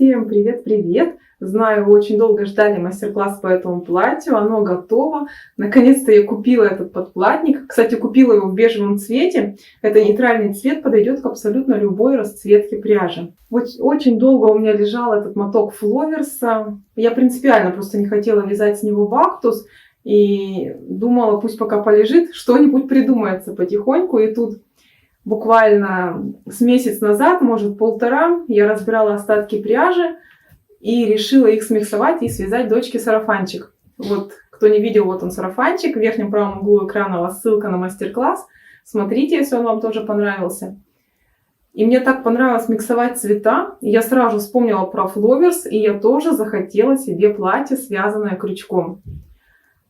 Всем привет-привет! Знаю, вы очень долго ждали мастер-класс по этому платью, оно готово. Наконец-то я купила этот подплатник. Кстати, купила его в бежевом цвете. Это нейтральный цвет, подойдет к абсолютно любой расцветке пряжи. Очень долго у меня лежал этот моток фловерса. Я принципиально просто не хотела вязать с него бактус. И думала, пусть пока полежит, что-нибудь придумается потихоньку. И тут буквально с месяц назад, может полтора, я разбирала остатки пряжи и решила их смиксовать и связать дочке сарафанчик. Вот, кто не видел, вот он сарафанчик. В верхнем правом углу экрана у вас ссылка на мастер-класс. Смотрите, если он вам тоже понравился. И мне так понравилось миксовать цвета. Я сразу вспомнила про фловерс, и я тоже захотела себе платье, связанное крючком.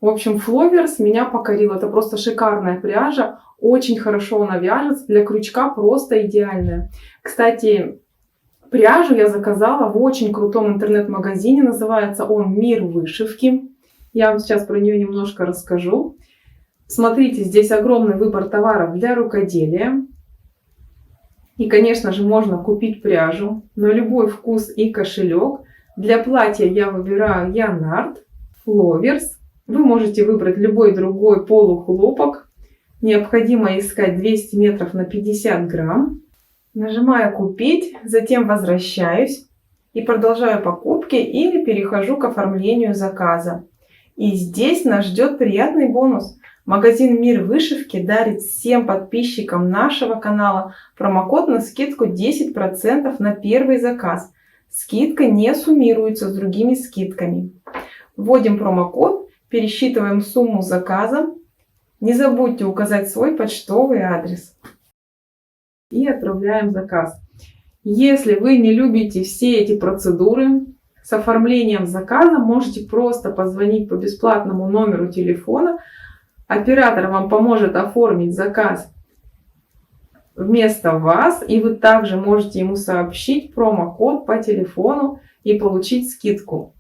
В общем, фловерс меня покорил. Это просто шикарная пряжа. Очень хорошо она вяжется. Для крючка просто идеальная. Кстати, пряжу я заказала в очень крутом интернет-магазине. Называется он «Мир вышивки». Я вам сейчас про нее немножко расскажу. Смотрите, здесь огромный выбор товаров для рукоделия. И, конечно же, можно купить пряжу на любой вкус и кошелек. Для платья я выбираю Янард, фловерс. Вы можете выбрать любой другой полухлопок. Необходимо искать 200 метров на 50 грамм. Нажимаю «Купить», затем возвращаюсь и продолжаю покупки или перехожу к оформлению заказа. И здесь нас ждет приятный бонус. Магазин «Мир вышивки» дарит всем подписчикам нашего канала промокод на скидку 10% на первый заказ. Скидка не суммируется с другими скидками. Вводим промокод, пересчитываем сумму заказа. Не забудьте указать свой почтовый адрес. И отправляем заказ. Если вы не любите все эти процедуры с оформлением заказа, можете просто позвонить по бесплатному номеру телефона. Оператор вам поможет оформить заказ вместо вас. И вы также можете ему сообщить промокод по телефону и получить скидку.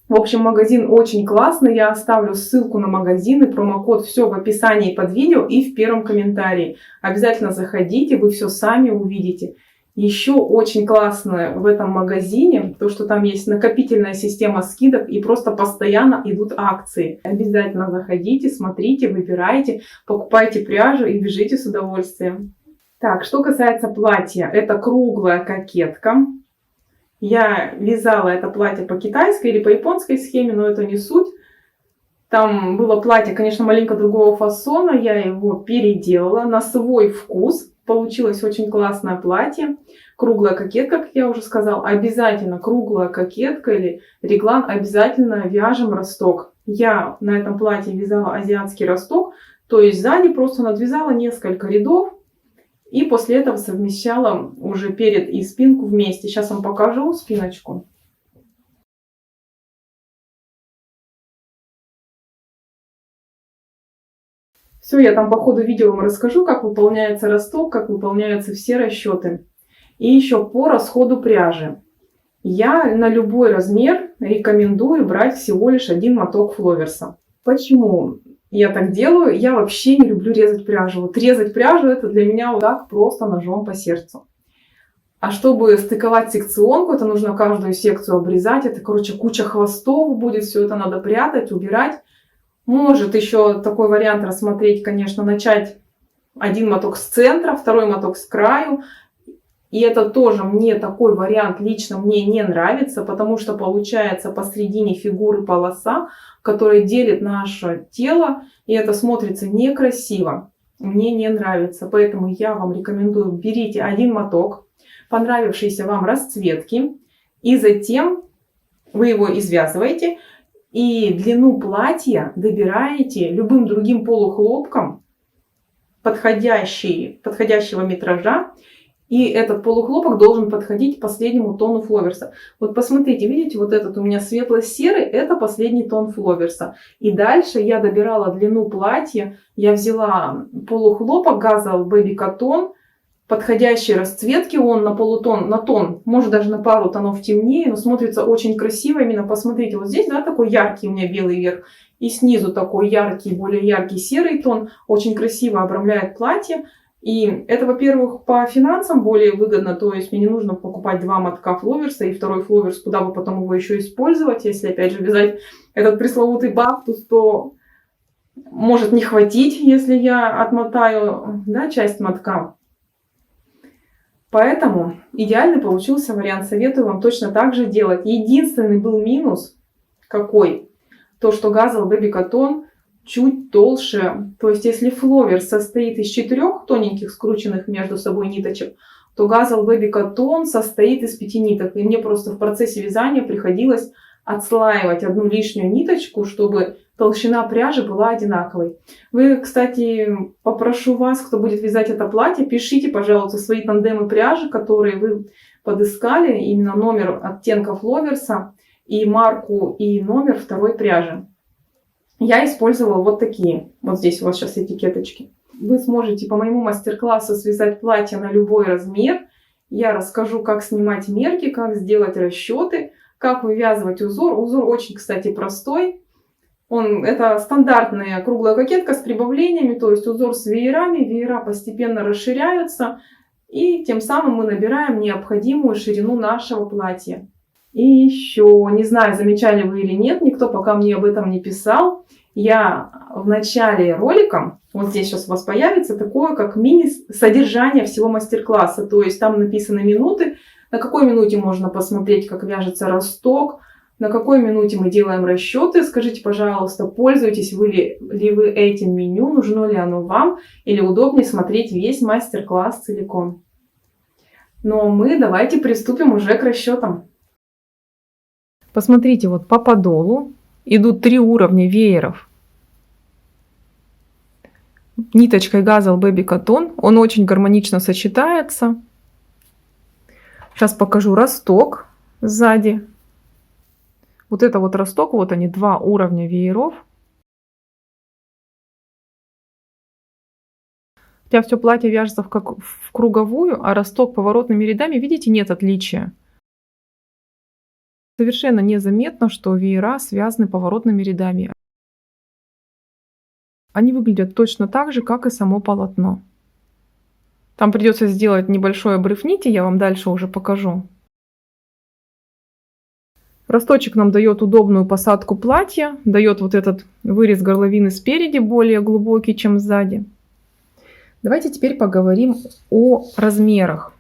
В общем, магазин очень классный. Я оставлю ссылку на магазин и промокод все в описании под видео и в первом комментарии. Обязательно заходите, вы все сами увидите. Еще очень классно в этом магазине то, что там есть накопительная система скидок и просто постоянно идут акции. Обязательно заходите, смотрите, выбирайте, покупайте пряжу и бежите с удовольствием. Так, что касается платья, это круглая кокетка. Я вязала это платье по китайской или по японской схеме, но это не суть. Там было платье, конечно, маленько другого фасона. Я его переделала на свой вкус. Получилось очень классное платье. Круглая кокетка, как я уже сказала. Обязательно круглая кокетка или реглан. Обязательно вяжем росток. Я на этом платье вязала азиатский росток. То есть сзади просто надвязала несколько рядов. И после этого совмещала уже перед и спинку вместе. Сейчас вам покажу спиночку. Все, я там по ходу видео вам расскажу, как выполняется росток, как выполняются все расчеты. И еще по расходу пряжи. Я на любой размер рекомендую брать всего лишь один моток фловерса. Почему я так делаю? Я вообще не люблю резать пряжу. Вот резать пряжу — это для меня вот так просто ножом по сердцу. А чтобы стыковать секционку, это нужно каждую секцию обрезать. Это, короче, куча хвостов будет. Все это надо прятать, убирать. Может еще такой вариант рассмотреть, конечно, начать один моток с центра, второй моток с краю. И это тоже мне такой вариант лично мне не нравится, потому что получается посредине фигуры полоса, которая делит наше тело, и это смотрится некрасиво. Мне не нравится, поэтому я вам рекомендую: берите один моток понравившейся вам расцветки, и затем вы его извязываете, и длину платья добираете любым другим полухлопком подходящего метража. И этот полухлопок должен подходить к последнему тону фловерса. Вот посмотрите, видите, вот этот у меня светло-серый, это последний тон фловерса. И дальше я добирала длину платья. Я взяла полухлопок газовый Baby Cotton, подходящей расцветки, он на полутон, на тон, может даже на пару тонов темнее, но смотрится очень красиво. Именно посмотрите, вот здесь, да, такой яркий у меня белый верх, и снизу такой яркий, более яркий серый тон. Очень красиво обрамляет платье. И это, во-первых, по финансам более выгодно, то есть мне не нужно покупать 2 мотка фловерса и второй фловерс, куда бы потом его еще использовать. Если, опять же, вязать этот пресловутый бактус, то может не хватить, если я отмотаю, да, часть мотка. Поэтому идеальный получился вариант. Советую вам точно так же делать. Единственный был минус какой? То, что Газел Baby Cotton чуть толще. То есть, если фловер состоит из 4 тоненьких, скрученных между собой ниточек, то Газел Baby Cotton состоит из 5 ниток. И мне просто в процессе вязания приходилось отслаивать одну лишнюю ниточку, чтобы толщина пряжи была одинаковой. Вы, кстати, попрошу вас, кто будет вязать это платье, пишите, пожалуйста, свои тандемы пряжи, которые вы подыскали, именно номер оттенка фловерса и марку и номер второй пряжи. Я использовала вот такие. Вот здесь у вас сейчас этикеточки. Вы сможете по моему мастер-классу связать платье на любой размер. Я расскажу, как снимать мерки, как сделать расчеты, как вывязывать узор. Узор очень, кстати, простой. Это стандартная круглая кокетка с прибавлениями, то есть узор с веерами. Веера постепенно расширяются, и тем самым мы набираем необходимую ширину нашего платья. И еще, не знаю, замечали вы или нет, никто пока мне об этом не писал. Я в начале ролика, вот здесь сейчас у вас появится такое, как мини-содержание всего мастер-класса. То есть там написаны минуты, на какой минуте можно посмотреть, как вяжется росток, на какой минуте мы делаем расчеты. Скажите, пожалуйста, пользуетесь ли вы этим меню, нужно ли оно вам, или удобнее смотреть весь мастер-класс целиком. Но мы давайте приступим уже к расчетам. Посмотрите, вот по подолу идут 3 уровня вееров. Ниточкой Газел Baby Cotton, он очень гармонично сочетается. Сейчас покажу росток сзади. Вот это вот росток, вот они, 2 уровня вееров. Хотя все платье вяжется в круговую, а росток поворотными рядами, видите, нет отличия. Совершенно незаметно, что веера связаны поворотными рядами. Они выглядят точно так же, как и само полотно. Там придется сделать небольшой обрыв нити, я вам дальше уже покажу. Росточек нам дает удобную посадку платья, дает вот этот вырез горловины спереди более глубокий, чем сзади. Давайте теперь поговорим о размерах.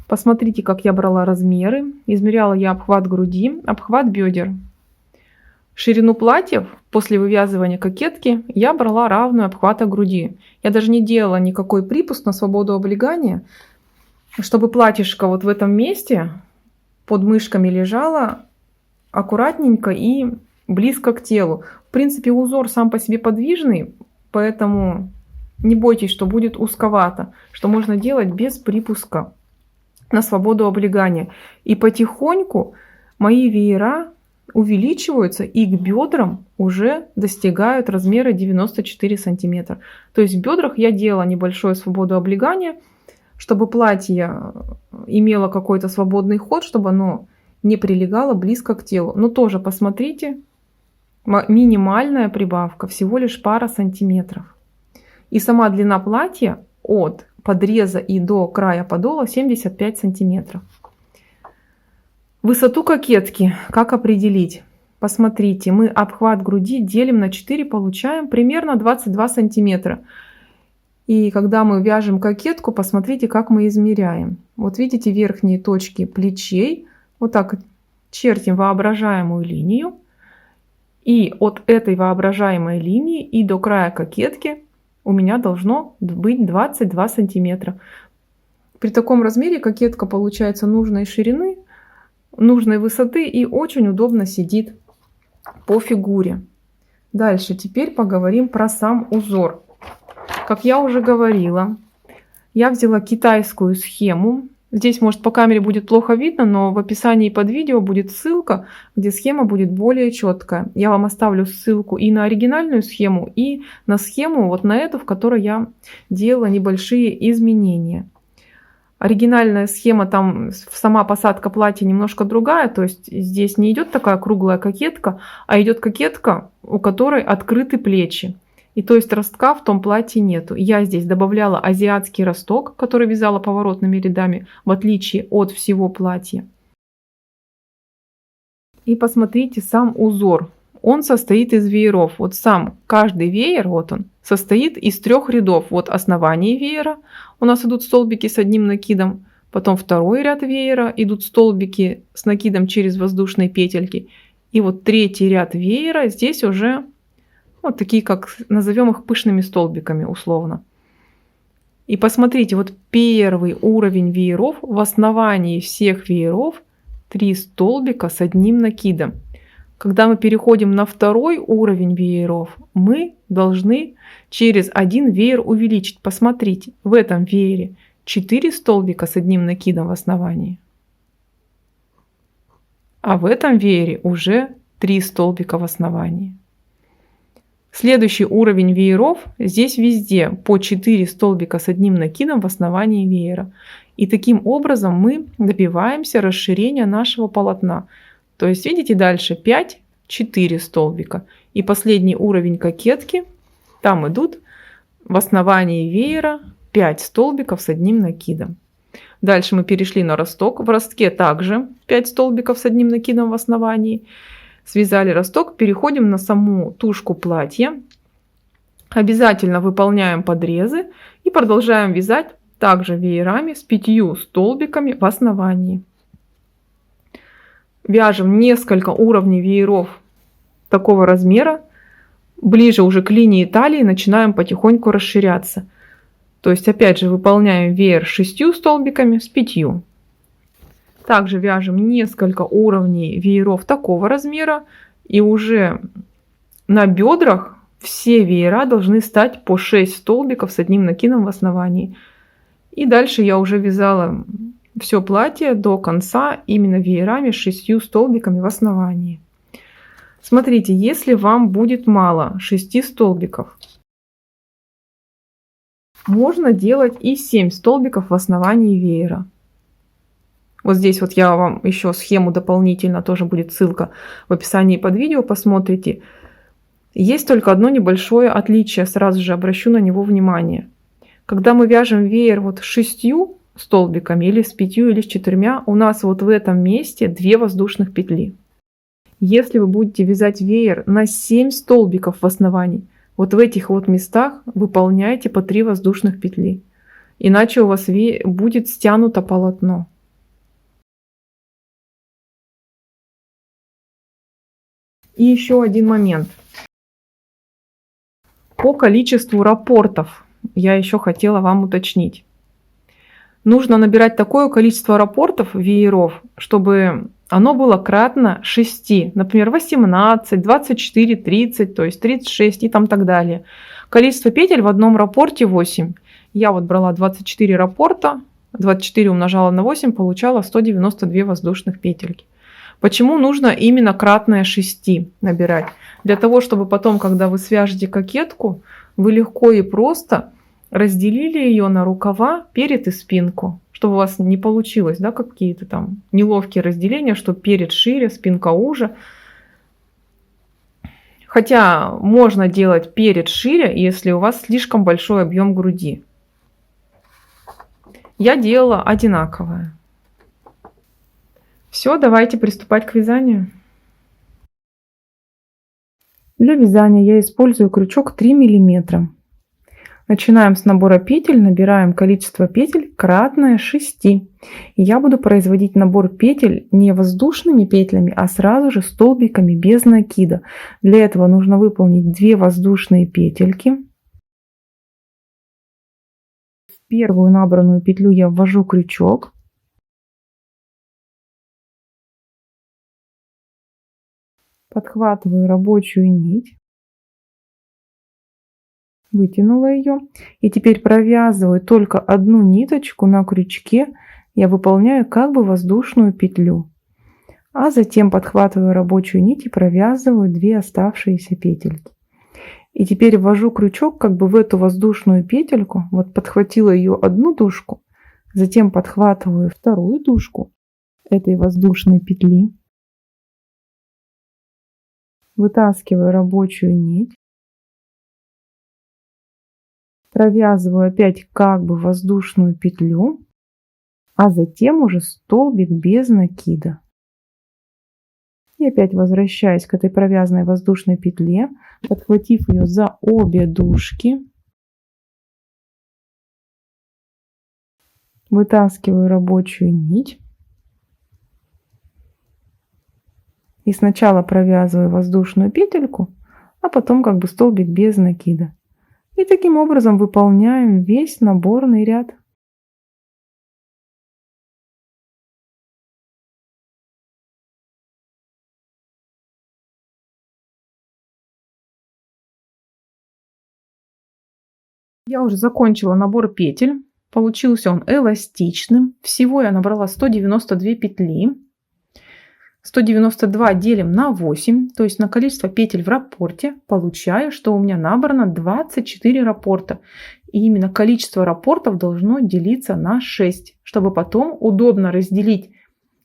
Посмотрите, как я брала размеры. Измеряла я обхват груди, обхват бедер. Ширину платьев после вывязывания кокетки я брала равную обхвата груди. Я даже не делала никакой припуск на свободу облегания, чтобы платьишко вот в этом месте под мышками лежало аккуратненько и близко к телу. В принципе, узор сам по себе подвижный, поэтому не бойтесь, что будет узковато, что можно делать без припуска на свободу облегания. И потихоньку мои веера увеличиваются и к бедрам уже достигают размера 94 сантиметра. То есть в бедрах я делала небольшое свободу облегания, чтобы платье имело какой-то свободный ход, чтобы оно не прилегало близко к телу. Но тоже посмотрите, минимальная прибавка, всего лишь пара сантиметров. И сама длина платья от подреза и до края подола 75 сантиметров. Высоту кокетки как определить? Посмотрите, мы обхват груди делим на 4, получаем примерно 22 сантиметра. И когда мы вяжем кокетку, посмотрите, как мы измеряем. Вот видите верхние точки плечей. Вот так чертим воображаемую линию. И от этой воображаемой линии и до края кокетки у меня должно быть 22 сантиметра. При таком размере кокетка получается нужной ширины, нужной высоты и очень удобно сидит по фигуре. Дальше теперь поговорим про сам узор. Как я уже говорила, я взяла китайскую схему. Здесь, может, по камере будет плохо видно, но в описании под видео будет ссылка, где схема будет более четкая. Я вам оставлю ссылку и на оригинальную схему, и на схему, вот на эту, в которой я делала небольшие изменения. Оригинальная схема, там сама посадка платья немножко другая, то есть здесь не идет такая круглая кокетка, а идет кокетка, у которой открыты плечи. И то есть ростка в том платье нету. Я здесь добавляла азиатский росток, который вязала поворотными рядами, в отличие от всего платья. И посмотрите сам узор. Он состоит из вееров. Вот сам каждый веер, вот он, состоит из 3 рядов. Вот основание веера. У нас идут столбики с одним накидом. Потом второй ряд веера. Идут столбики с накидом через воздушные петельки. И вот третий ряд веера. Здесь уже вот такие, как назовем их пышными столбиками условно. И посмотрите, вот первый уровень вееров. В основании всех вееров 3 столбика с одним накидом. Когда мы переходим на второй уровень вееров, мы должны через один веер увеличить. Посмотрите, в этом веере 4 столбика с одним накидом в основании. А в этом веере уже 3 столбика в основании. Следующий уровень вееров, здесь везде по 4 столбика с одним накидом в основании веера. И таким образом мы добиваемся расширения нашего полотна. То есть, видите, дальше 5, 4 столбика. И последний уровень кокетки, там идут в основании веера 5 столбиков с одним накидом. Дальше мы перешли на росток. В ростке также 5 столбиков с одним накидом в основании. Связали росток, переходим на саму тушку платья. Обязательно выполняем подрезы и продолжаем вязать также веерами с 5 столбиками в основании. Вяжем несколько уровней вееров такого размера. Ближе уже к линии талии начинаем потихоньку расширяться. То есть опять же выполняем веер с 6 столбиками, с 5. Также вяжем несколько уровней вееров такого размера. И уже на бедрах все веера должны стать по 6 столбиков с одним накидом в основании. И дальше я уже вязала все платье до конца именно веерами с 6 столбиками в основании. Смотрите, если вам будет мало 6 столбиков, можно делать и 7 столбиков в основании веера. Вот здесь вот я вам еще схему дополнительно, тоже будет ссылка в описании под видео, посмотрите. Есть только одно небольшое отличие, сразу же обращу на него внимание. Когда мы вяжем веер вот с 6 столбиками или с 5 или с 4, у нас вот в этом месте 2 воздушных петли. Если вы будете вязать веер на 7 столбиков в основании, вот в этих вот местах выполняйте по 3 воздушных петли. Иначе у вас будет стянуто полотно. И еще один момент. По количеству раппортов я еще хотела вам уточнить. Нужно набирать такое количество раппортов вееров, чтобы оно было кратно 6. Например, 18, 24, 30, то есть 36 и там так далее. Количество петель в одном раппорте 8. Я вот брала 24 раппорта, 24 умножала на 8, получала 192 воздушных петельки. Почему нужно именно кратное 6 набирать? Для того, чтобы потом, когда вы свяжете кокетку, вы легко и просто разделили ее на рукава, перед и спинку. Чтобы у вас не получилось, да, какие-то там неловкие разделения, что перед шире, спинка уже. Хотя можно делать перед шире, если у вас слишком большой объем груди. Я делала одинаковое. Все, давайте приступать к вязанию. Для вязания я использую крючок 3 мм. Начинаем с набора петель, набираем количество петель кратное 6. И я буду производить набор петель не воздушными петлями, а сразу же столбиками без накида. Для этого нужно выполнить 2 воздушные петельки. В первую набранную петлю я ввожу крючок. Подхватываю рабочую нить. Вытянула ее. И теперь провязываю только одну ниточку на крючке. Я выполняю как бы воздушную петлю. А затем подхватываю рабочую нить и провязываю 2 оставшиеся петельки. И теперь ввожу крючок как бы в эту воздушную петельку. Вот подхватила ее одну дужку. Затем подхватываю вторую дужку этой воздушной петли. Вытаскиваю рабочую нить. Провязываю опять как бы воздушную петлю, а затем уже столбик без накида. И опять возвращаюсь к этой провязанной воздушной петле, подхватив ее за обе дужки. Вытаскиваю рабочую нить. И сначала провязываю воздушную петельку, а потом как бы столбик без накида. И таким образом выполняем весь наборный ряд. Я уже закончила набор петель. Получился он эластичным. Всего я набрала 192 петли. 192 делим на 8, то есть на количество петель в раппорте. Получаю, что у меня набрано 24 раппорта. И именно количество раппортов должно делиться на 6, чтобы потом удобно разделить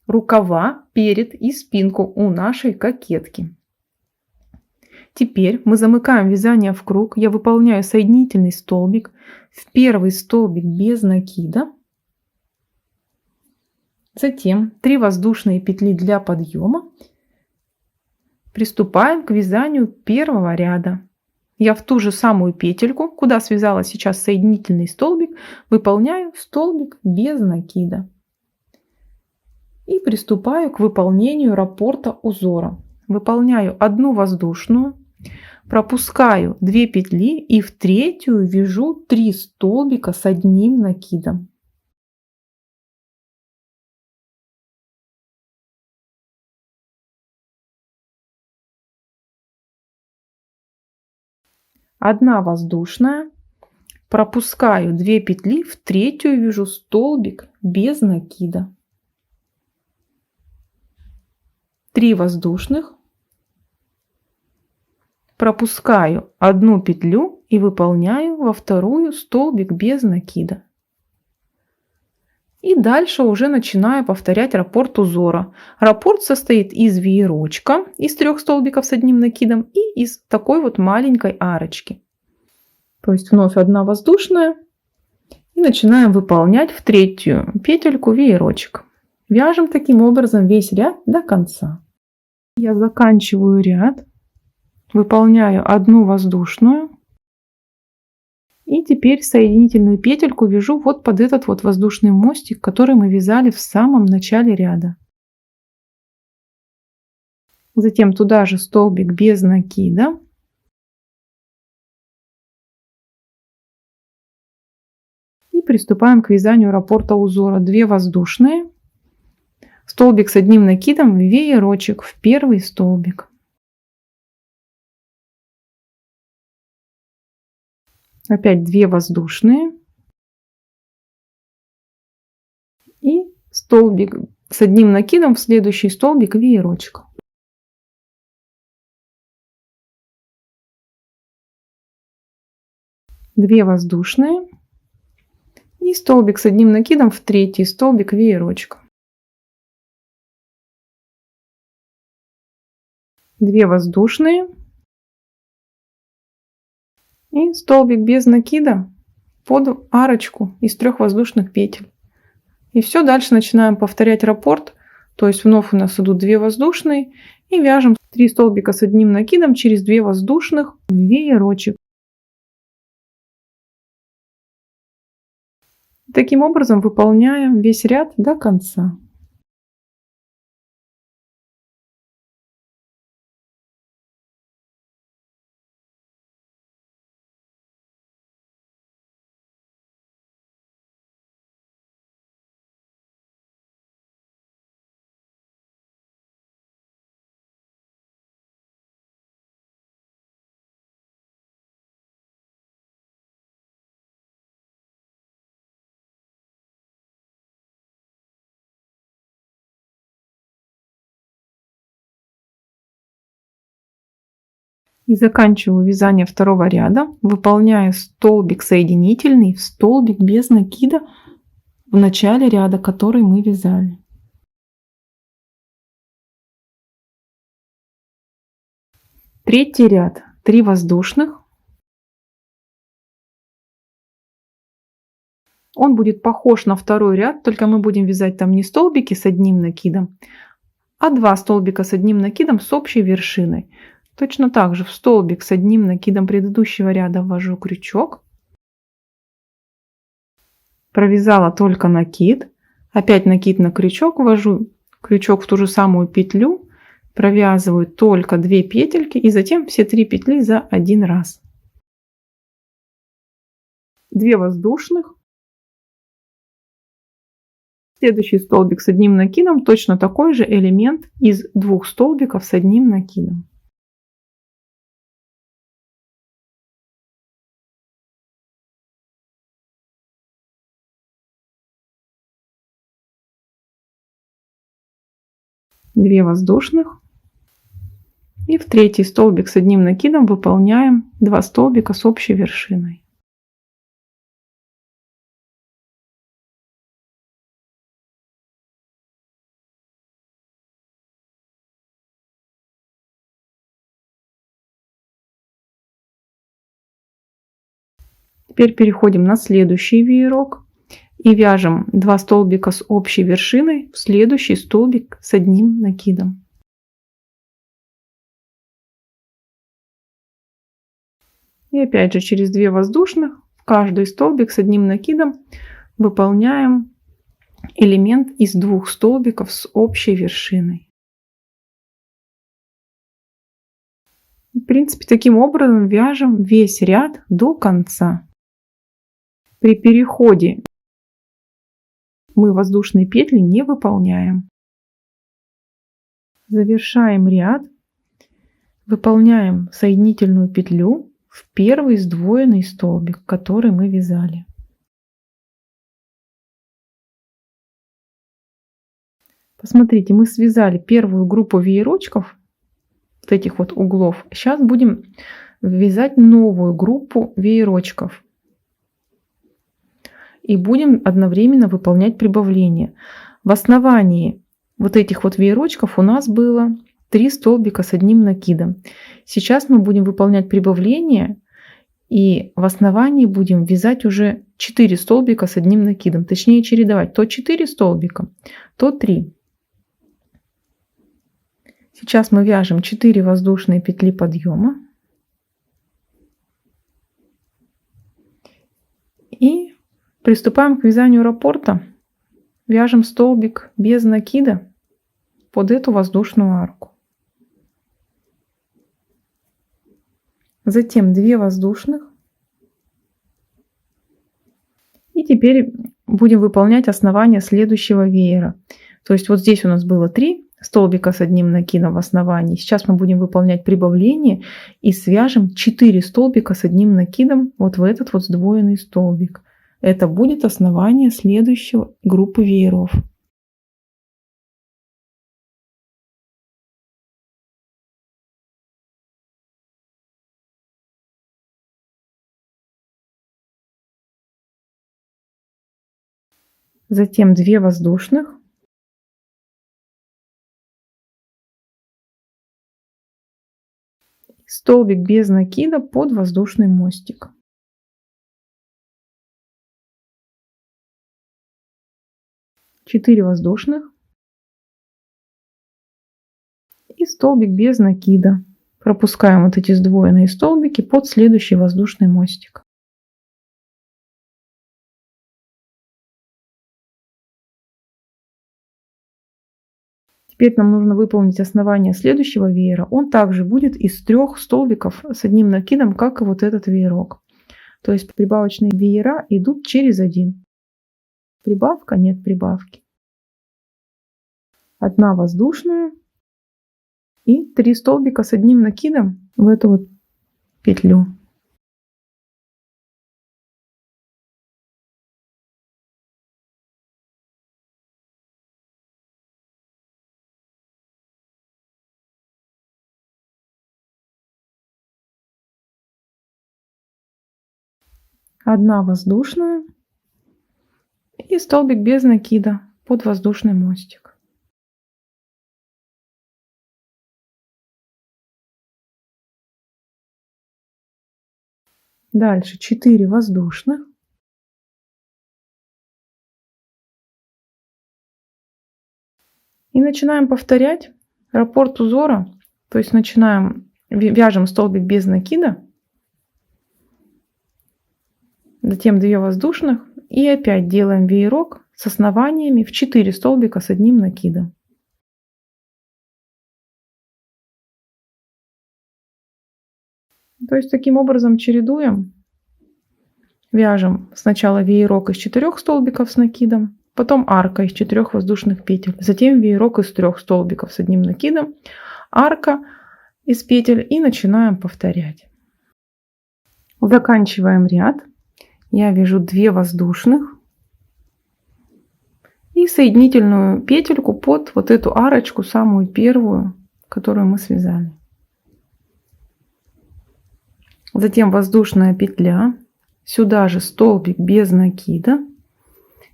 рукава, перед и спинку у нашей кокетки. Теперь мы замыкаем вязание в круг. Я выполняю соединительный столбик в первый столбик без накида. Затем 3 воздушные петли для подъема. Приступаем к вязанию первого ряда. Я в ту же самую петельку, куда связала сейчас соединительный столбик, выполняю столбик без накида. И приступаю к выполнению раппорта узора. Выполняю одну воздушную, пропускаю 2 петли и в третью вяжу 3 столбика с одним накидом. Одна воздушная, пропускаю 2 петли, в третью вяжу столбик без накида. 3 воздушных, пропускаю одну петлю и выполняю во вторую столбик без накида. И дальше уже начинаю повторять раппорт узора. Раппорт состоит из веерочка, из 3 столбиков с одним накидом и из такой вот маленькой арочки. То есть вновь одна воздушная и начинаем выполнять в третью петельку веерочек. Вяжем таким образом весь ряд до конца. Я заканчиваю ряд, выполняю одну воздушную. И теперь соединительную петельку вяжу вот под этот вот воздушный мостик, который мы вязали в самом начале ряда. Затем туда же столбик без накида. И приступаем к вязанию раппорта узора. 2 воздушные, столбик с одним накидом, веерочек в первый столбик. Опять 2 воздушные и столбик с одним накидом в следующий столбик веерочка. Две воздушные и столбик с одним накидом в третий столбик веерочка. 2 воздушные и столбик без накида под арочку из 3 воздушных петель. И все, дальше начинаем повторять раппорт. То есть вновь у нас идут 2 воздушные и вяжем 3 столбика с одним накидом через 2 воздушных в веерочек. Таким образом выполняем весь ряд до конца. И заканчиваю вязание второго ряда, выполняя столбик соединительный в столбик без накида в начале ряда, который мы вязали. Третий ряд. 3 воздушных, Он будет похож на второй ряд, только мы будем вязать там не столбики с одним накидом, а 2 столбика с одним накидом с общей вершиной. Точно так же в столбик с одним накидом предыдущего ряда ввожу крючок. Провязала только накид. Опять накид на крючок, ввожу крючок в ту же самую петлю, провязываю только 2 петельки и затем все 3 петли за один раз. 2 воздушных. Следующий столбик с одним накидом, точно такой же элемент из 2 столбиков с одним накидом. Две воздушных. И в третий столбик с одним накидом выполняем 2 столбика с общей вершиной. Теперь переходим на следующий веерок и вяжем 2 столбика с общей вершиной в следующий столбик с одним накидом. И опять же через 2 воздушных в каждый столбик с одним накидом выполняем элемент из 2 столбиков с общей вершиной. В принципе, таким образом вяжем весь ряд до конца. При переходе мы воздушные петли не выполняем. Завершаем ряд, выполняем соединительную петлю в первый сдвоенный столбик, который мы вязали. Посмотрите, мы связали первую группу веерочков, вот этих вот углов. Сейчас будем вязать новую группу веерочков. И будем одновременно выполнять прибавление. В основании вот этих вот веерочков у нас было 3 столбика с одним накидом. Сейчас мы будем выполнять прибавление и в основании будем вязать уже 4 столбика с одним накидом. Точнее чередовать то 4 столбика, то 3. Сейчас мы вяжем 4 воздушные петли подъема. И приступаем к вязанию раппорта. Вяжем столбик без накида под эту воздушную арку. Затем 2 воздушных. И теперь будем выполнять основание следующего веера. То есть вот здесь у нас было 3 столбика с одним накидом в основании. Сейчас мы будем выполнять прибавление и свяжем 4 столбика с одним накидом вот в этот вот сдвоенный столбик. Это будет основание следующей группы вееров. Затем 2 воздушных. Столбик без накида под воздушный мостик. Четыре воздушных и столбик без накида. Пропускаем вот эти сдвоенные столбики под следующий воздушный мостик. Теперь нам нужно выполнить основание следующего веера. Он также будет из 3 столбиков с одним накидом, как и вот этот веерок. То есть прибавочные веера идут через один. Прибавка, нет прибавки. 1 воздушная и 3 столбика с одним накидом в эту вот петлю. Одна воздушная и столбик без накида под воздушный мостик. Дальше 4 воздушных И начинаем повторять раппорт узора. То есть начинаем, вяжем столбик без накида, затем 2 воздушных и опять делаем веерок с основаниями в 4 столбика с одним накидом. То есть таким образом чередуем. Вяжем сначала веерок из 4 столбиков с накидом, потом арка из 4 воздушных петель, затем веерок из 3 столбиков с одним накидом, арка из петель и начинаем повторять. Заканчиваем ряд. Я вяжу 2 воздушных и соединительную петельку под вот эту арочку, самую первую, которую мы связали. Затем воздушная петля, сюда же столбик без накида.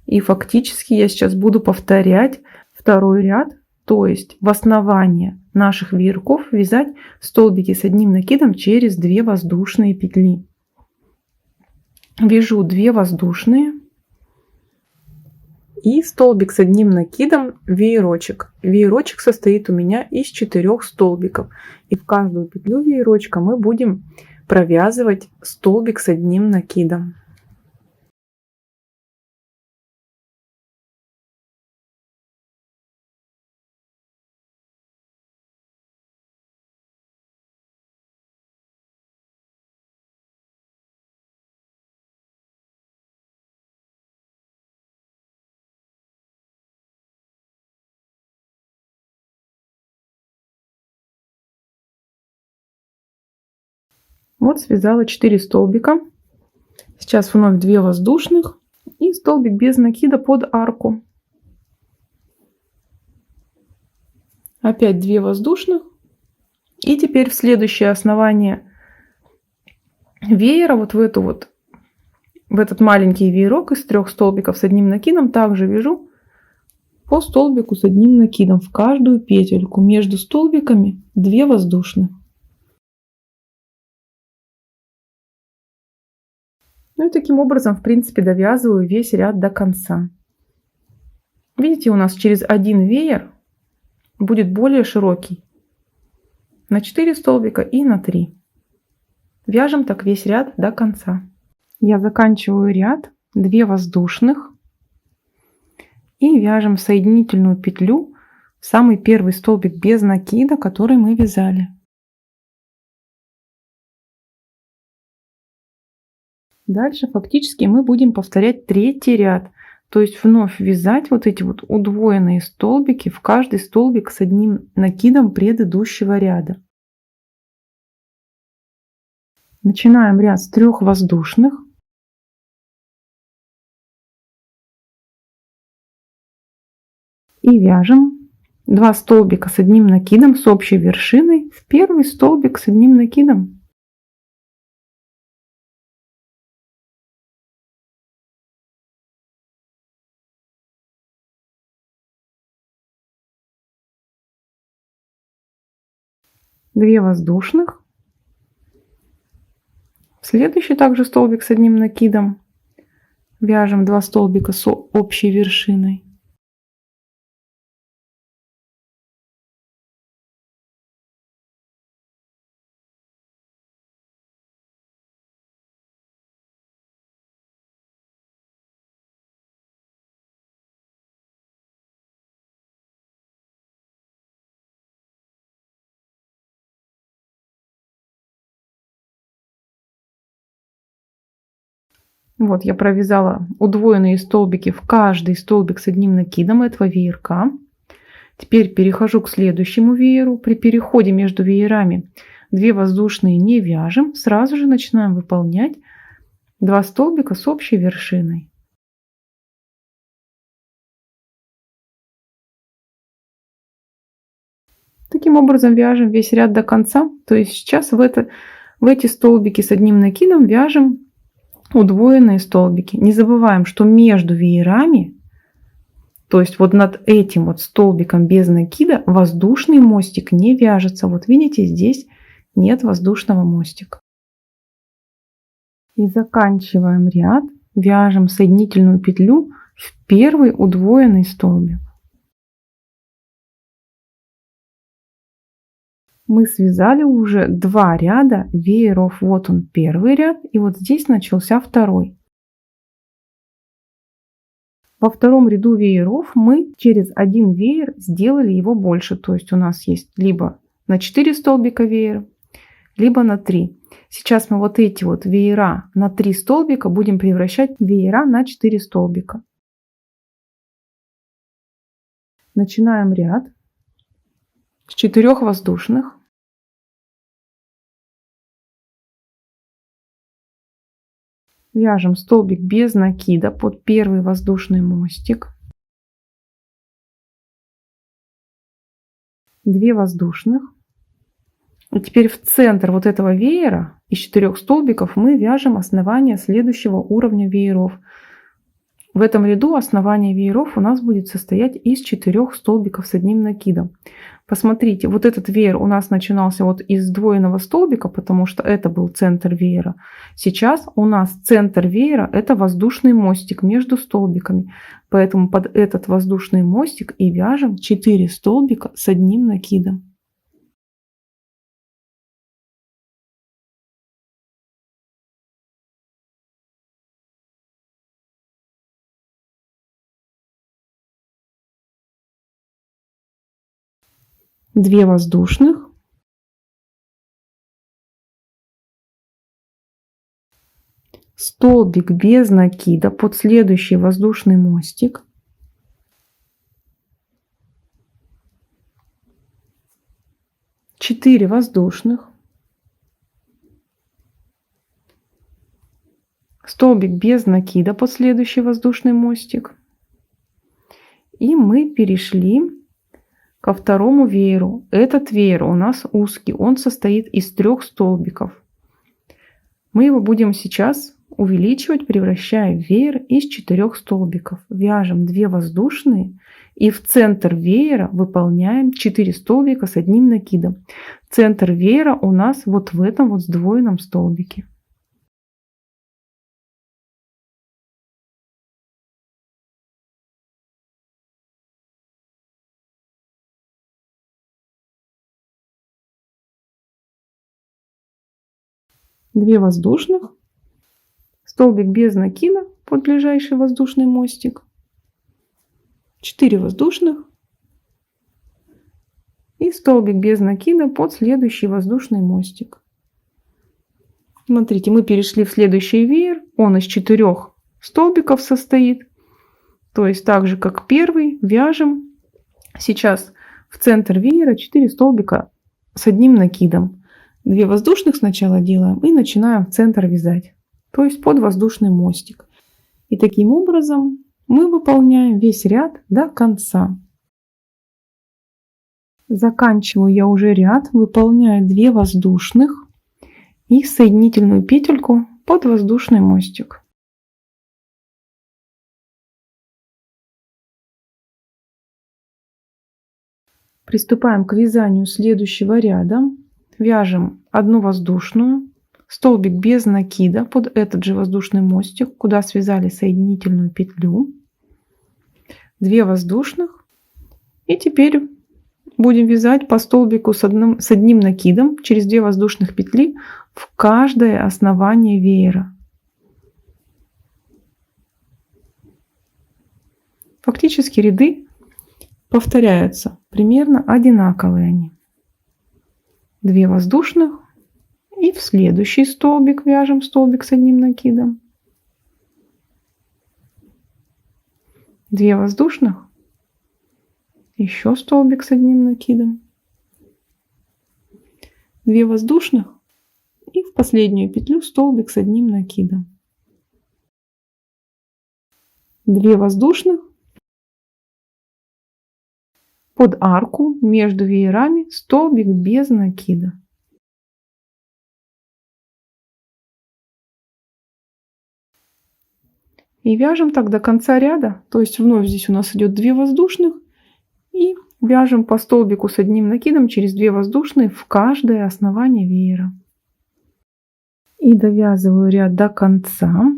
И фактически я сейчас буду повторять второй ряд, то есть в основание наших веерков вязать столбики с одним накидом через 2 воздушные петли. Вяжу 2 воздушные и столбик с одним накидом, веерочек. Веерочек состоит у меня из 4 столбиков. И в каждую петлю веерочка мы будем провязывать столбик с одним накидом. Вот связала 4 столбика. Сейчас вновь 2 воздушных и столбик без накида под арку. Опять 2 воздушных. И теперь в следующее основание веера, вот в этот маленький веерок из 3 столбиков с одним накидом, также вяжу по столбику с одним накидом в каждую петельку. Между столбиками 2 воздушных. Ну и таким образом, в принципе, довязываю весь ряд до конца. Видите, у нас через один веер будет более широкий. На 4 столбика и на 3. Вяжем так весь ряд до конца. Я заканчиваю ряд, 2 воздушных. И вяжем соединительную петлю в самый первый столбик без накида, который мы вязали. Дальше фактически мы будем повторять третий ряд. То есть вновь вязать вот эти вот удвоенные столбики в каждый столбик с одним накидом предыдущего ряда. Начинаем ряд с 3 воздушных. И вяжем 2 столбика с одним накидом с общей вершиной в первый столбик с одним накидом. Две воздушных. В следующий также столбик с одним накидом вяжем 2 столбика с общей вершиной. Вот я провязала удвоенные столбики в каждый столбик с одним накидом этого веерка. Теперь перехожу к следующему вееру. При переходе между веерами 2 воздушные не вяжем. Сразу же начинаем выполнять 2 столбика с общей вершиной. Таким образом вяжем весь ряд до конца. То есть сейчас в эти столбики с одним накидом вяжем удвоенные столбики. Не забываем, что между веерами, то есть вот над этим вот столбиком без накида, воздушный мостик не вяжется. Вот видите, здесь нет воздушного мостика. И заканчиваем ряд, вяжем соединительную петлю в первый удвоенный столбик. Мы связали уже 2 ряда вееров. Вот он первый ряд, и вот здесь начался второй. Во втором ряду вееров мы через один веер сделали его больше. То есть у нас есть либо на 4 столбика веер, либо на 3. Сейчас мы вот эти вот веера на 3 столбика будем превращать в веера на 4 столбика. Начинаем ряд с 4 воздушных. Вяжем столбик без накида под первый воздушный мостик. 2 воздушных. И теперь в центр вот этого веера из 4 столбиков мы вяжем основание следующего уровня вееров. В этом ряду основание вееров у нас будет состоять из 4 столбиков с одним накидом. Посмотрите, вот этот веер у нас начинался вот из сдвоенного столбика, потому что это был центр веера. Сейчас у нас центр веера — это воздушный мостик между столбиками. Поэтому под этот воздушный мостик и вяжем 4 столбика с одним накидом. Две воздушных. Столбик без накида под следующий воздушный мостик. Четыре воздушных. Столбик без накида под следующий воздушный мостик. И мы перешли ко второму вееру. Этот веер у нас узкий, он состоит из 3 столбиков. Мы его будем сейчас увеличивать, превращая в веер из 4 столбиков. Вяжем 2 воздушные и в центр веера выполняем 4 столбика с одним накидом. Центр веера у нас вот в этом вот сдвоенном столбике. Две воздушных, столбик без накида под ближайший воздушный мостик, 4 воздушных и столбик без накида под следующий воздушный мостик. Смотрите, мы перешли в следующий веер, он из 4 столбиков состоит, то есть так же как первый, вяжем сейчас в центр веера 4 столбика с одним накидом. 2 воздушных сначала делаем и начинаем в центр вязать, то есть под воздушный мостик. И таким образом мы выполняем весь ряд до конца. Заканчиваю я уже ряд, выполняю 2 воздушных и соединительную петельку под воздушный мостик. Приступаем к вязанию следующего ряда. Вяжем 1 воздушную, столбик без накида под этот же воздушный мостик, куда связали соединительную петлю, 2 воздушных. И теперь будем вязать по столбику с одним накидом через 2 воздушных петли в каждое основание веера. Фактически ряды повторяются, примерно одинаковые они. 2 воздушных и в следующий столбик вяжем столбик с одним накидом. 2 воздушных, еще столбик с одним накидом. 2 воздушных и в последнюю петлю столбик с одним накидом. 2 воздушных. Под арку между веерами столбик без накида. И вяжем так до конца ряда, то есть вновь здесь у нас идет 2 воздушных и вяжем по столбику с одним накидом через 2 воздушные в каждое основание веера. И довязываю ряд до конца.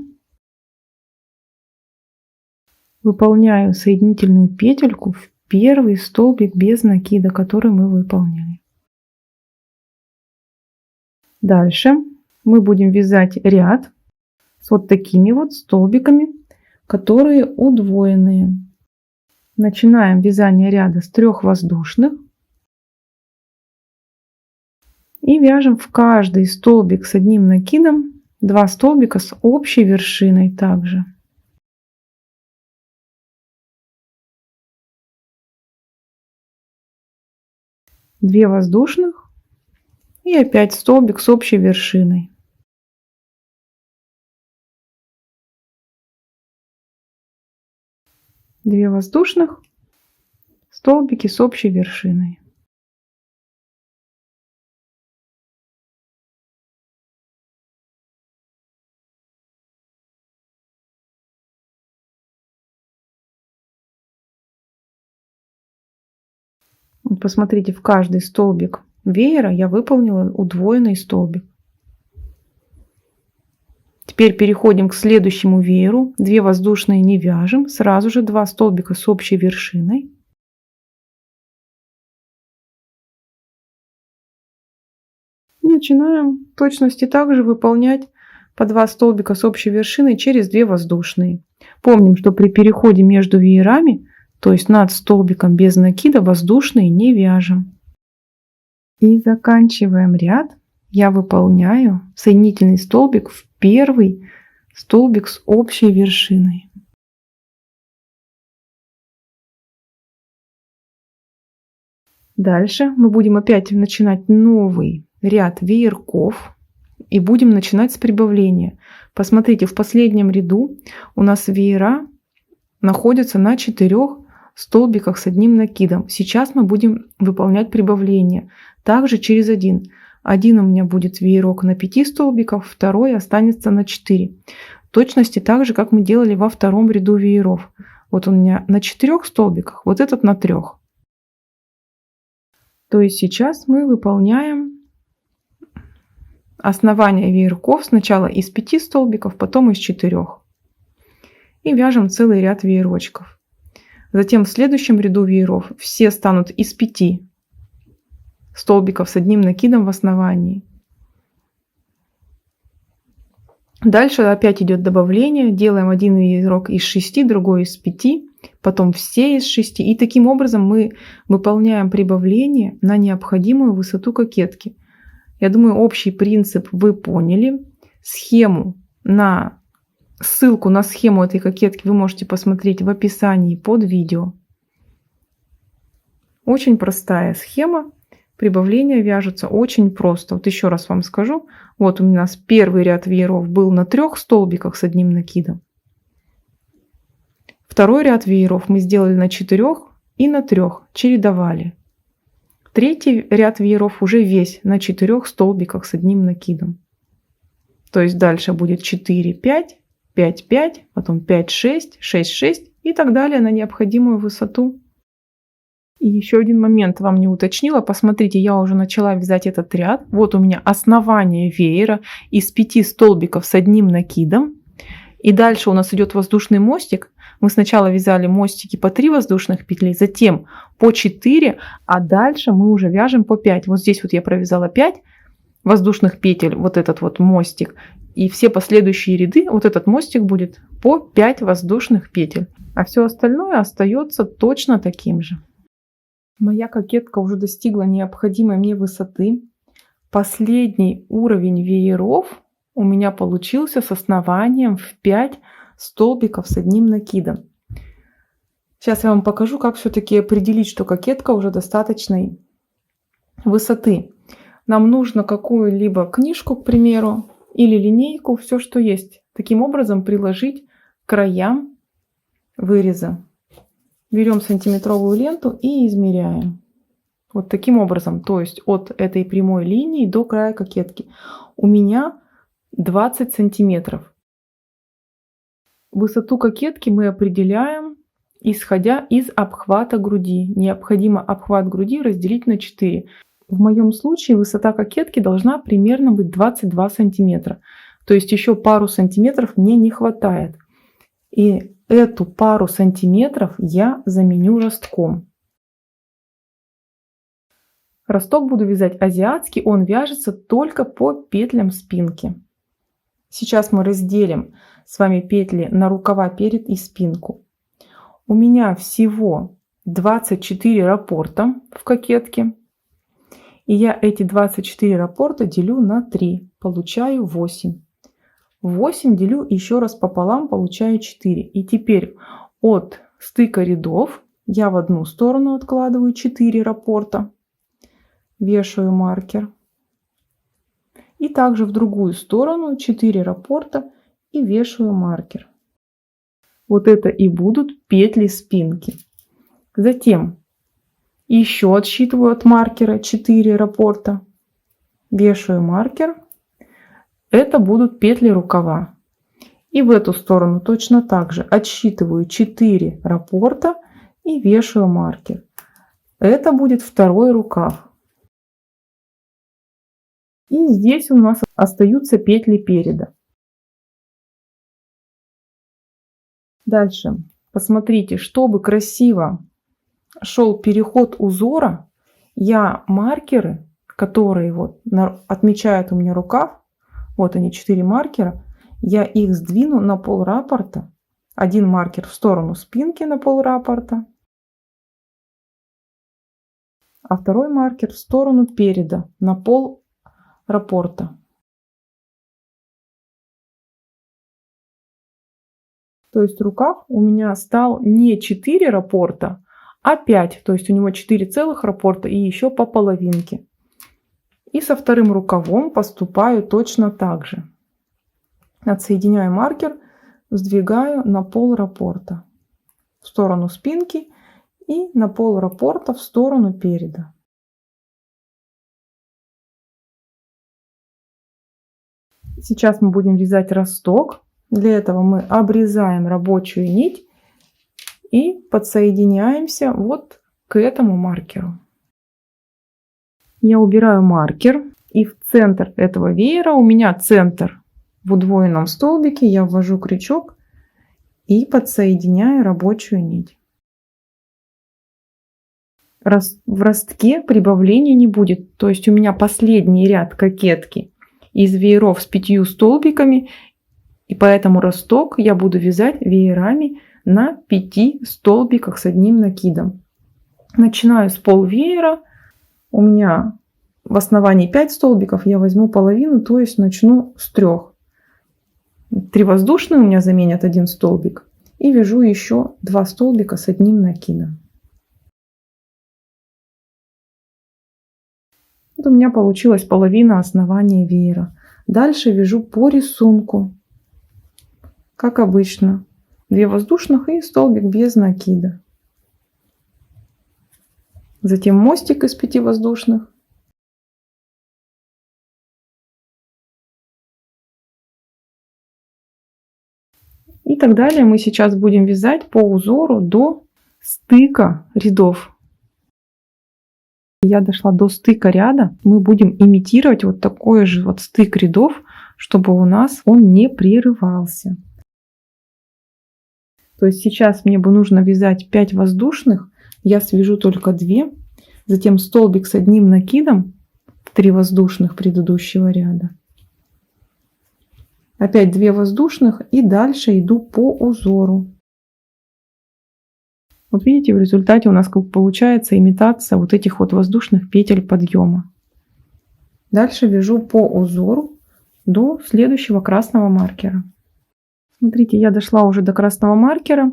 Выполняю соединительную петельку в первый столбик без накида, который мы выполнили. Дальше мы будем вязать ряд с вот такими вот столбиками, которые удвоенные. Начинаем вязание ряда с 3 воздушных и вяжем в каждый столбик с одним накидом 2 столбика с общей вершиной также. Две воздушных и опять столбик с общей вершиной. Две воздушных, столбики с общей вершиной. Вот посмотрите, в каждый столбик веера я выполнила удвоенный столбик. Теперь переходим к следующему вееру. 2 воздушные не вяжем, сразу же 2 столбика с общей вершиной. И начинаем в точности также выполнять по 2 столбика с общей вершиной через 2 воздушные. Помним, что при переходе между веерами, то есть над столбиком без накида, воздушные не вяжем. И заканчиваем ряд. Я выполняю соединительный столбик в первый столбик с общей вершиной. Дальше мы будем опять начинать новый ряд веерков и будем начинать с прибавления. Посмотрите, в последнем ряду у нас веера находятся на 4 столбиках с одним накидом. Сейчас мы будем выполнять прибавление также через один. Один у меня будет веерок на 5 столбиков, второй останется на 4. В точности так же, как мы делали во втором ряду вееров. Вот у меня на 4 столбиках, вот этот на 3. То есть сейчас мы выполняем основание веерков сначала из 5 столбиков, потом из 4. И вяжем целый ряд веерочков. Затем в следующем ряду вееров все станут из 5 столбиков с одним накидом в основании. Дальше опять идет добавление. Делаем один веерок из 6, другой из 5, потом все из 6. И таким образом мы выполняем прибавление на необходимую высоту кокетки. Я думаю, общий принцип вы поняли. Ссылку на схему этой кокетки вы можете посмотреть в описании под видео. Очень простая схема. Прибавления вяжутся очень просто. Вот еще раз вам скажу. Вот у нас первый ряд вееров был на 3 столбиках с одним накидом. Второй ряд вееров мы сделали на 4 и на 3, чередовали. Третий ряд вееров уже весь на 4 столбиках с одним накидом. То есть дальше будет 4, 5, 5, 5, потом 5, 6, 6, 6 и так далее на необходимую высоту. И еще один момент вам не уточнила. Посмотрите, я уже начала вязать этот ряд. Вот у меня основание веера из 5 столбиков с одним накидом. И дальше у нас идет воздушный мостик. Мы сначала вязали мостики по 3 воздушных петли, затем по 4, а дальше мы уже вяжем по 5. Вот здесь вот я провязала 5 воздушных петель, вот этот вот мостик. И все последующие ряды, вот этот мостик будет по 5 воздушных петель. А все остальное остается точно таким же. Моя кокетка уже достигла необходимой мне высоты. Последний уровень вееров у меня получился с основанием в 5 столбиков с одним накидом. Сейчас я вам покажу, как все-таки определить, что кокетка уже достаточной высоты. Нам нужно какую-либо книжку, к примеру, или линейку, все, что есть. Таким образом приложить к краям выреза. Берем сантиметровую ленту и измеряем. Вот таким образом, то есть от этой прямой линии до края кокетки. У меня 20 сантиметров. Высоту кокетки мы определяем, исходя из обхвата груди. Необходимо обхват груди разделить на 4. В моем случае высота кокетки должна примерно быть 22 сантиметра. То есть еще пару сантиметров мне не хватает. И эту пару сантиметров я заменю ростком. Росток буду вязать азиатский, он вяжется только по петлям спинки. Сейчас мы разделим с вами петли на рукава, перед и спинку. У меня всего 24 раппорта в кокетке. И я эти 24 раппорта делю на 3, получаю 8. 8 делю еще раз пополам, получаю 4. И теперь от стыка рядов я в одну сторону откладываю 4 раппорта, вешаю маркер. И также в другую сторону 4 раппорта и вешаю маркер. Вот это и будут петли спинки. Затем еще отсчитываю от маркера 4 раппорта, вешаю маркер. Это будут петли рукава. И в эту сторону точно так же отсчитываю 4 раппорта и вешаю маркер. Это будет второй рукав. И здесь у нас остаются петли переда. Дальше. Посмотрите, чтобы красиво шел переход узора, я маркеры, которые вот отмечают у меня рукав, вот они 4 маркера, я их сдвину на пол раппорта. Один маркер в сторону спинки на пол раппорта, а второй маркер в сторону переда на пол раппорта. То есть рукав у меня стал не 4 раппорта, а 5. То есть у него 4 целых раппорта и еще по половинке. И со вторым рукавом поступаю точно так же. Отсоединяю маркер, сдвигаю на пол раппорта в сторону спинки и на пол раппорта в сторону переда. Сейчас мы будем вязать росток. Для этого мы обрезаем рабочую нить и подсоединяемся вот к этому маркеру. Я убираю маркер, и в центр этого веера, у меня центр в удвоенном столбике, я ввожу крючок и подсоединяю рабочую нить. В ростке прибавления не будет, то есть у меня последний ряд кокетки из вееров с 5 столбиками, и поэтому росток я буду вязать веерами на 5 столбиках с одним накидом. Начинаю с полвеера. У меня в основании 5 столбиков, я возьму половину, то есть начну с 3. 3 воздушные у меня заменят 1 столбик. И вяжу еще 2 столбика с одним накидом. Вот у меня получилась половина основания веера. Дальше вяжу по рисунку. Как обычно. 2 воздушных и столбик без накида. Затем мостик из 5 воздушных. И так далее мы сейчас будем вязать по узору до стыка рядов. Я дошла до стыка ряда. Мы будем имитировать вот такой же вот стык рядов, чтобы у нас он не прерывался. То есть сейчас мне бы нужно вязать 5 воздушных. Я свяжу только 2. Затем столбик с одним накидом, 3 воздушных предыдущего ряда. Опять 2 воздушных и дальше иду по узору. Вот видите, в результате у нас как получается имитация вот этих вот воздушных петель подъема. Дальше вяжу по узору до следующего красного маркера. Смотрите, я дошла уже до красного маркера,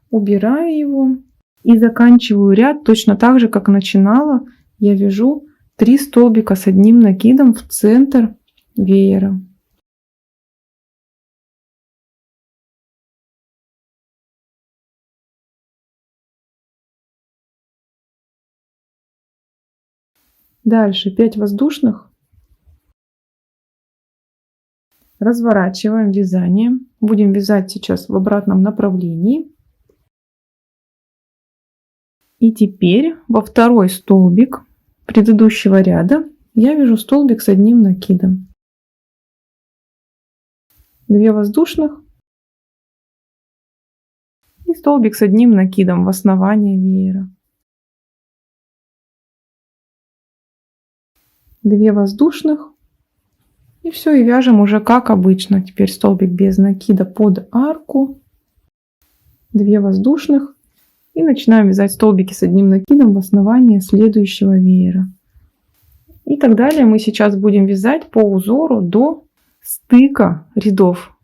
убираю его и заканчиваю ряд точно так же, как начинала. Я вяжу 3 столбика с одним накидом в центр веера. Дальше 5 воздушных. Разворачиваем вязание. Будем вязать сейчас в обратном направлении. И теперь во второй столбик предыдущего ряда я вяжу столбик с одним накидом. 2 воздушных и столбик с одним накидом в основании веера. 2 воздушных. И все, и вяжем уже как обычно. Теперь столбик без накида под арку, 2 воздушных. И начинаем вязать столбики с одним накидом в основание следующего веера. И так далее мы сейчас будем вязать по узору до стыка рядов.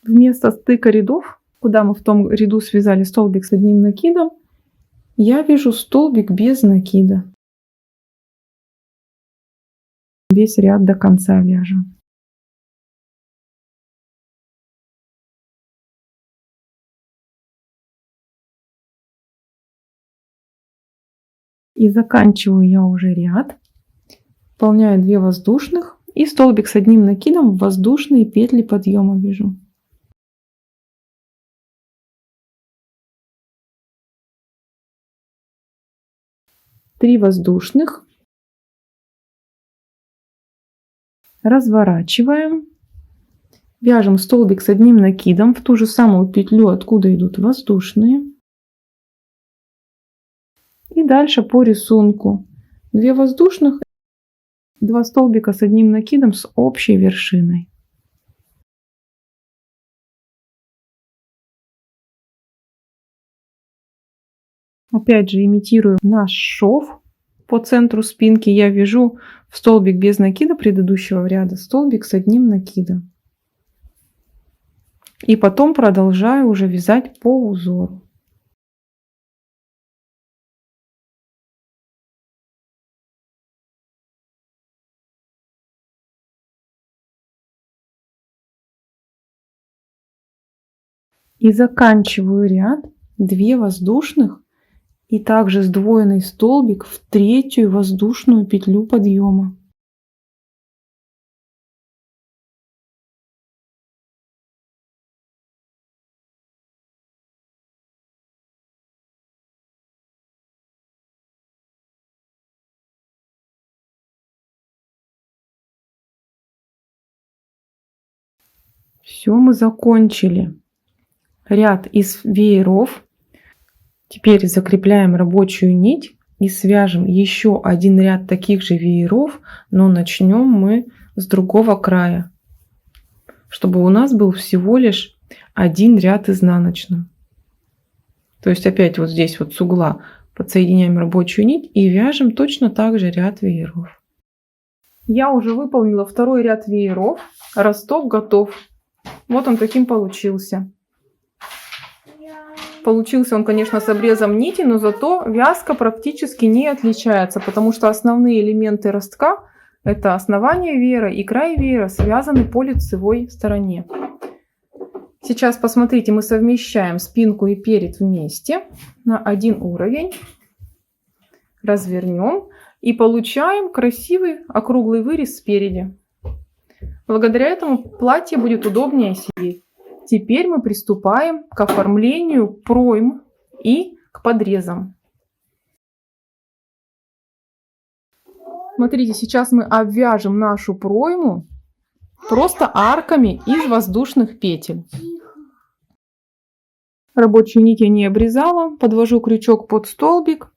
Вместо стыка рядов, куда мы в том ряду связали столбик с одним накидом, я вяжу столбик без накида. Весь ряд до конца вяжу. И заканчиваю я уже ряд. Выполняю 2 воздушных и столбик с одним накидом в воздушные петли подъема вяжу. Три воздушных. Разворачиваем. Вяжем столбик с одним накидом в ту же самую петлю, откуда идут воздушные. И дальше по рисунку 2 воздушных, 2 столбика с одним накидом с общей вершиной. Опять же имитирую наш шов. По центру спинки я вяжу в столбик без накида предыдущего ряда столбик с одним накидом. И потом продолжаю уже вязать по узору. И заканчиваю ряд 2 воздушных и также сдвоенный столбик в третью воздушную петлю подъема. Все, мы закончили ряд из вееров. Теперь закрепляем рабочую нить и свяжем еще один ряд таких же вееров, но начнем мы с другого края, чтобы у нас был всего лишь один ряд изнаночным. То есть опять вот здесь вот с угла подсоединяем рабочую нить и вяжем точно так же ряд вееров. Я уже выполнила второй ряд вееров, росток готов. Вот он таким получился. Получился он, конечно, с обрезом нити, но зато вязка практически не отличается, потому что основные элементы ростка — это основание веера и край веера связаны по лицевой стороне. Сейчас посмотрите, мы совмещаем спинку и перед вместе на один уровень. Развернем и получаем красивый округлый вырез спереди. Благодаря этому платье будет удобнее сидеть. Теперь мы приступаем к оформлению пройм и к подрезам. Смотрите, сейчас мы обвяжем нашу пройму просто арками из воздушных петель. Рабочую нить я не обрезала, подвожу крючок под столбик,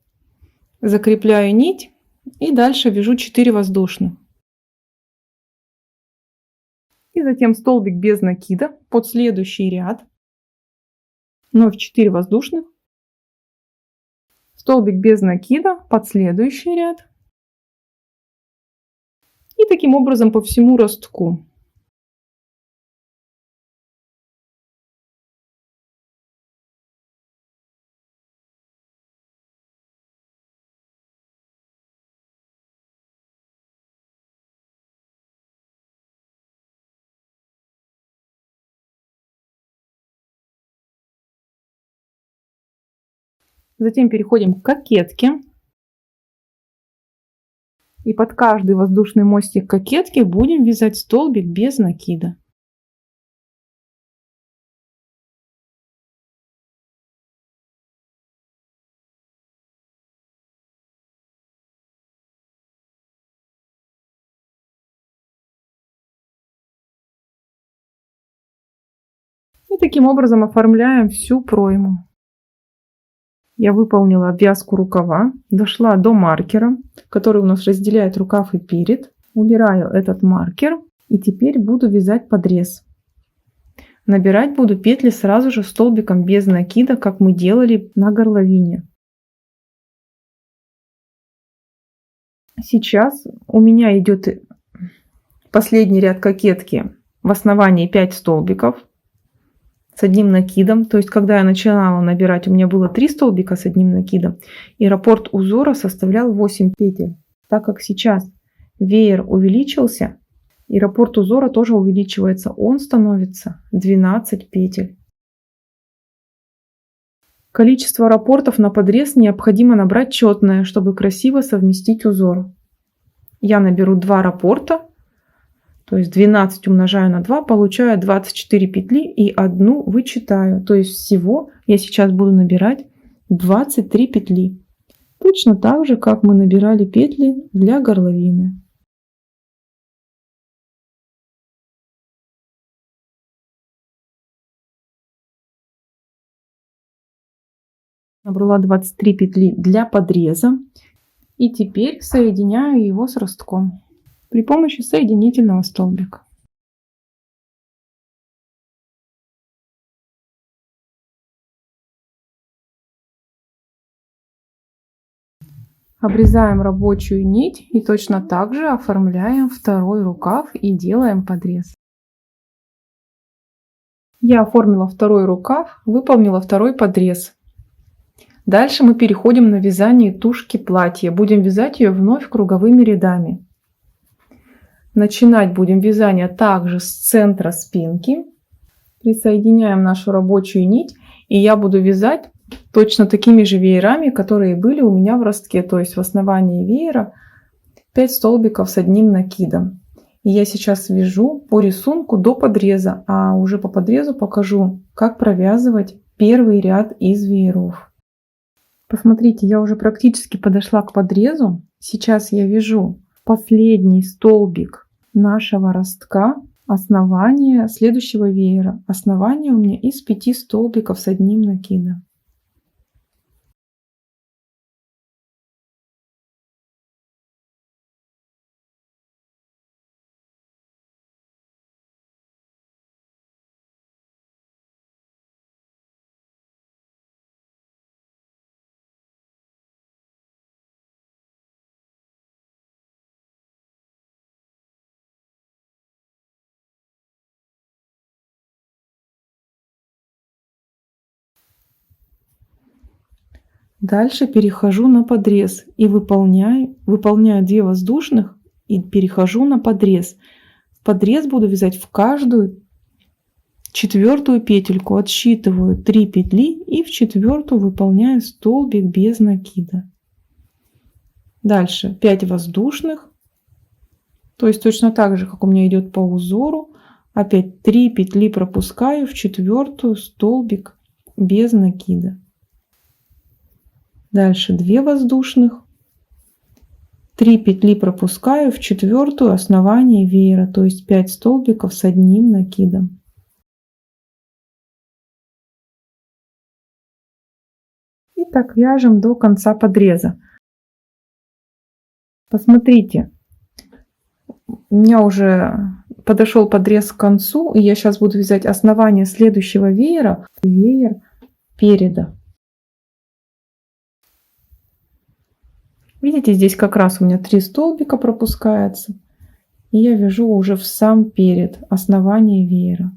закрепляю нить и дальше вяжу 4 воздушных. И затем столбик без накида под следующий ряд, вновь 4 воздушных, столбик без накида под следующий ряд и таким образом по всему ростку. Затем переходим к кокетке. И под каждый воздушный мостик кокетки будем вязать столбик без накида. И таким образом оформляем всю пройму. Я выполнила обвязку рукава, дошла до маркера, который у нас разделяет рукав и перед. Убираю этот маркер и теперь буду вязать подрез. Набирать буду петли сразу же столбиком без накида, как мы делали на горловине. Сейчас у меня идет последний ряд кокетки в основании 5 столбиков с одним накидом. То есть, когда я начинала набирать, у меня было 3 столбика с одним накидом, и раппорт узора составлял 8 петель. Так как сейчас веер увеличился, и раппорт узора тоже увеличивается, он становится 12 петель. Количество раппортов на подрез необходимо набрать четное, чтобы красиво совместить узор. Я наберу 2 раппорта, то есть 12 умножаю на 2, получаю 24 петли и одну вычитаю. То есть всего я сейчас буду набирать 23 петли. Точно так же, как мы набирали петли для горловины. Набрала 23 петли для подреза. И теперь соединяю его с ростком при помощи соединительного столбика. Обрезаем рабочую нить и точно так же оформляем второй рукав и делаем подрез. Я оформила второй рукав, выполнила второй подрез. Дальше мы переходим на вязание тушки платья. Будем вязать ее вновь круговыми рядами. Начинать будем вязание также с центра спинки. Присоединяем нашу рабочую нить, и я буду вязать точно такими же веерами, которые были у меня в ростке. То есть в основании веера 5 столбиков с одним накидом. И я сейчас вяжу по рисунку до подреза, а уже по подрезу покажу, как провязывать первый ряд из вееров. Посмотрите, я уже практически подошла к подрезу. Сейчас я вяжу последний столбик нашего ростка, основание следующего веера. Основание у меня из 5 столбиков с одним накидом. Дальше перехожу на подрез и выполняю 2 воздушных и перехожу на подрез. В подрез буду вязать в каждую 4-ю петельку, отсчитываю 3 петли и в 4-ю выполняю столбик без накида. Дальше 5 воздушных, то есть точно так же, как у меня идет по узору, опять 3 петли пропускаю в 4-ю столбик без накида. Дальше 2 воздушных, 3 петли пропускаю в 4-ю основание веера, то есть 5 столбиков с одним накидом. И так вяжем до конца подреза. Посмотрите, у меня уже подошел подрез к концу, и я сейчас буду вязать основание следующего веера, веер переда. Видите, здесь как раз у меня 3 столбика пропускается, и я вяжу уже в сам перед, основание веера.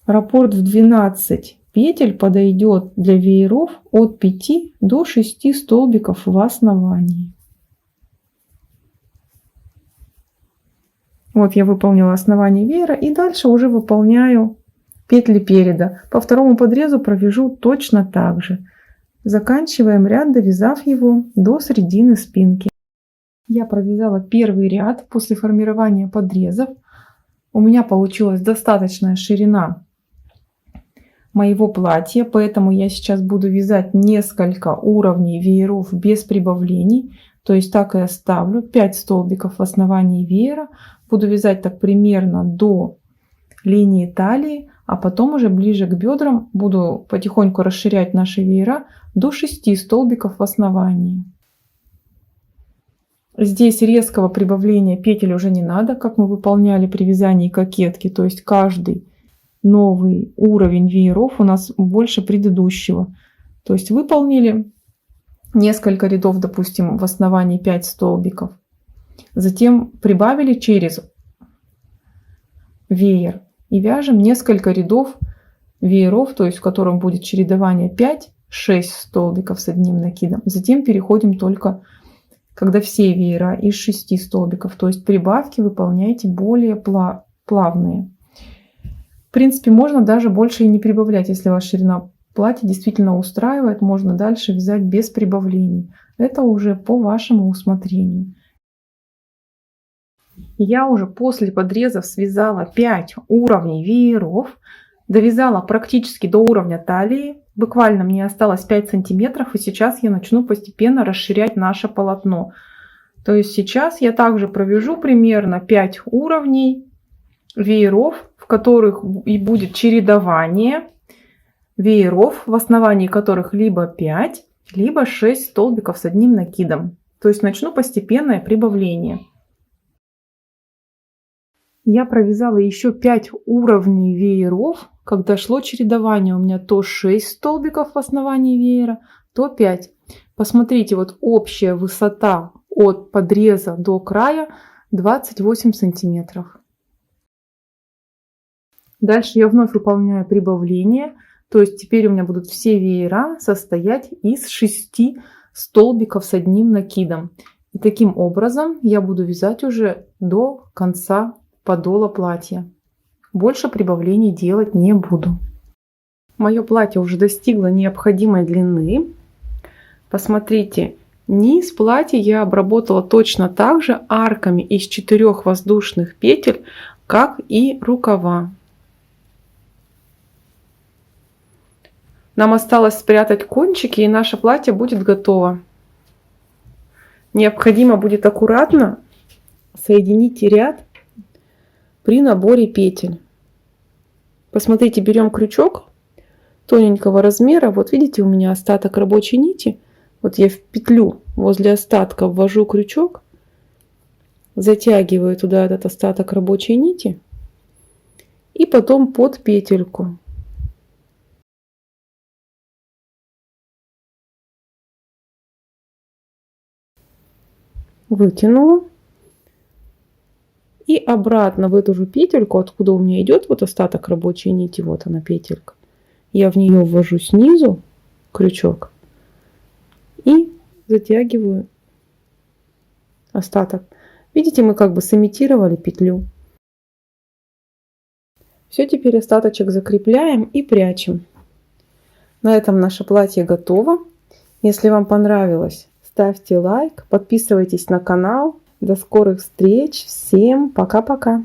Раппорт в 12 петель подойдет для вееров от 5 до 6 столбиков в основании. Вот я выполнила основание веера, и дальше уже выполняю петли переда. По второму подрезу провяжу точно так же. Заканчиваем ряд, довязав его до середины спинки. Я провязала первый ряд после формирования подрезов. У меня получилась достаточная ширина моего платья, поэтому я сейчас буду вязать несколько уровней вееров без прибавлений. То есть так и оставлю 5 столбиков в основании веера. Буду вязать так примерно до линии талии, а потом уже ближе к бедрам буду потихоньку расширять наши веера до 6 столбиков в основании. Здесь резкого прибавления петель уже не надо, как мы выполняли при вязании кокетки. То есть каждый новый уровень вееров у нас больше предыдущего. То есть выполнили несколько рядов, допустим, в основании 5 столбиков. Затем прибавили через веер и вяжем несколько рядов вееров, то есть в котором будет чередование 5-6 столбиков с одним накидом. Затем переходим только когда все веера из 6 столбиков, то есть прибавки выполняйте более плавные. В принципе, можно даже больше и не прибавлять, если ваша ширина платья действительно устраивает, можно дальше вязать без прибавлений. Это уже по вашему усмотрению. Я уже после подрезов связала 5 уровней вееров, довязала практически до уровня талии. Буквально мне осталось 5 сантиметров, и сейчас я начну постепенно расширять наше полотно. То есть сейчас я также провяжу примерно 5 уровней вееров, в которых и будет чередование вееров, в основании которых либо 5, либо 6 столбиков с одним накидом. То есть начну постепенное прибавление. Я провязала еще 5 уровней вееров, когда шло чередование. У меня то 6 столбиков в основании веера, то 5. Посмотрите, вот общая высота от подреза до края 28 сантиметров. Дальше я вновь выполняю прибавление. То есть теперь у меня будут все веера состоять из 6 столбиков с одним накидом. И таким образом я буду вязать уже до конца подола платья. Больше прибавлений делать не буду. Мое платье уже достигло необходимой длины. Посмотрите, низ платья я обработала точно так же арками из 4 воздушных петель, как и рукава. Нам осталось спрятать кончики, и наше платье будет готово. Необходимо будет аккуратно соединить ряд при наборе петель. Посмотрите, берем крючок тоненького размера. Вот видите, у меня остаток рабочей нити. Вот я в петлю возле остатка ввожу крючок, затягиваю туда этот остаток рабочей нити и потом под петельку. Вытянула. И обратно в эту же петельку, откуда у меня идет вот остаток рабочей нити, вот она петелька, я в нее ввожу снизу крючок и затягиваю остаток. Видите, мы как бы сымитировали петлю. Все, теперь остаточек закрепляем и прячем. На этом наше платье готово. Если вам понравилось, ставьте лайк, подписывайтесь на канал. До скорых встреч. Всем пока-пока.